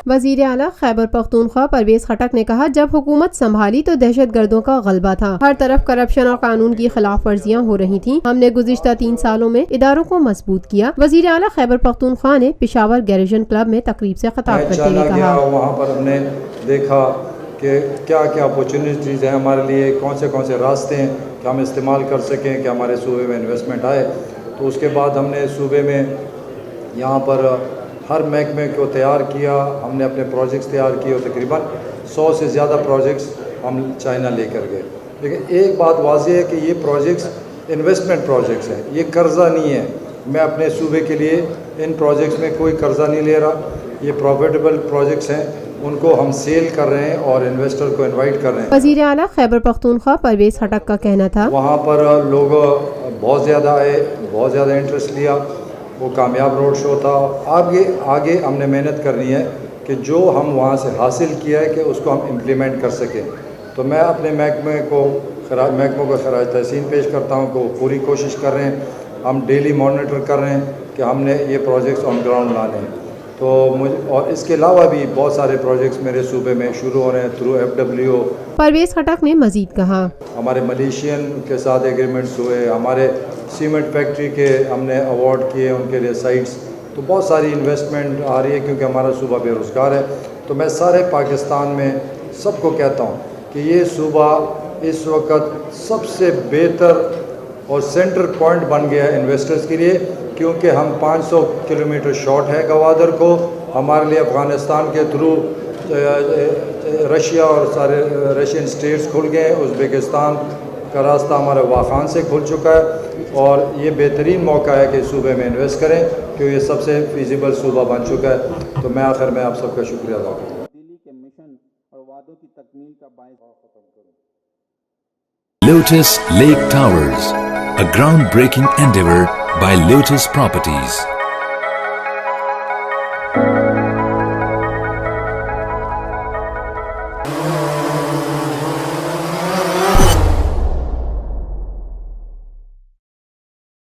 وزیر اعلیٰ خیبر پختونخوا پرویز خٹک نے کہا، جب حکومت سنبھالی تو دہشت گردوں کا غلبہ تھا، ہر طرف کرپشن اور قانون کی خلاف ورزیاں ہو رہی تھیں، ہم نے گزشتہ 3 سالوں میں اداروں کو مضبوط کیا۔ وزیر اعلیٰ خیبر پختونخوا نے پشاور گیریجن کلب میں تقریب سے خطاب کرتے ہوئے کہا، وہاں پر ہم نے دیکھا کہ کیا کیا اپورچونیٹیز ہیں ہمارے لیے، کون سے راستے ہیں کہ ہم استعمال کر سکیں کہ ہمارے صوبے میں انویسٹمنٹ آئے۔ تو اس کے بعد ہم نے صوبے میں یہاں پر ہر محکمے کو تیار کیا، ہم نے اپنے پروجیکٹس تیار کیے اور تقریباً 100 سے زیادہ پروجیکٹس ہم چائنا لے کر گئے۔ لیکن ایک بات واضح ہے کہ یہ پروجیکٹس انویسٹمنٹ پروجیکٹس ہیں، یہ قرضہ نہیں ہے۔ میں اپنے صوبے کے لیے ان پروجیکٹس میں کوئی قرضہ نہیں لے رہا، یہ پروفیٹیبل پروجیکٹس ہیں، ان کو ہم سیل کر رہے ہیں اور انویسٹر کو انوائٹ کر رہے ہیں۔ وزیر اعلیٰ خیبر پختونخوا پرویز خٹک کا کہنا تھا، وہاں پر لوگ بہت زیادہ آئے، بہت زیادہ انٹرسٹ لیا، وہ کامیاب روڈ شو تھا۔ آگے ہم نے محنت کرنی ہے کہ جو ہم وہاں سے حاصل کیا ہے کہ اس کو ہم امپلیمنٹ کر سکیں۔ تو میں اپنے محکموں کو خراج تحسین پیش کرتا ہوں کہ وہ پوری کوشش کر رہے ہیں، ہم ڈیلی مانیٹر کر رہے ہیں کہ ہم نے یہ پروجیکٹس آن گراؤنڈ لانے ہیں۔ تو اور اس کے علاوہ بھی بہت سارے پروجیکٹس میرے صوبے میں شروع ہو رہے ہیں تھرو FWO۔ پرویز خٹک نے مزید کہا، ہمارے ملیشین کے ساتھ ایگریمنٹس ہوئے، ہمارے سیمنٹ فیکٹری کے ہم نے ایوارڈ کیے ان کے لیے سائٹس، تو بہت ساری انویسٹمنٹ آ رہی ہے کیونکہ ہمارا صوبہ بے روزگار ہے۔ تو میں سارے پاکستان میں سب کو کہتا ہوں کہ یہ صوبہ اس وقت سب سے بہتر اور سینٹر پوائنٹ بن گیا ہے انویسٹرز کے لیے، کیونکہ ہم 500 کلومیٹر شارٹ ہے گوادر کو، ہمارے لیے افغانستان کے تھرو رشیا اور سارے رشین سٹیٹس کھل گئے ہیں، ازبکستان کا راستہ ہمارے واخان سے کھل چکا ہے، اور یہ بہترین موقع ہے کہ صوبے میں انویسٹ کریں کیونکہ یہ سب سے فیزیبل صوبہ بن چکا ہے۔ تو میں آخر میں آپ سب کا شکریہ ادا کرتا ہوں۔ دلی کے مشن اور وعدوں کی تکمیل کا باعث ختم کروں۔ Lotus Lake Towers, a groundbreaking endeavor by Lotus Properties.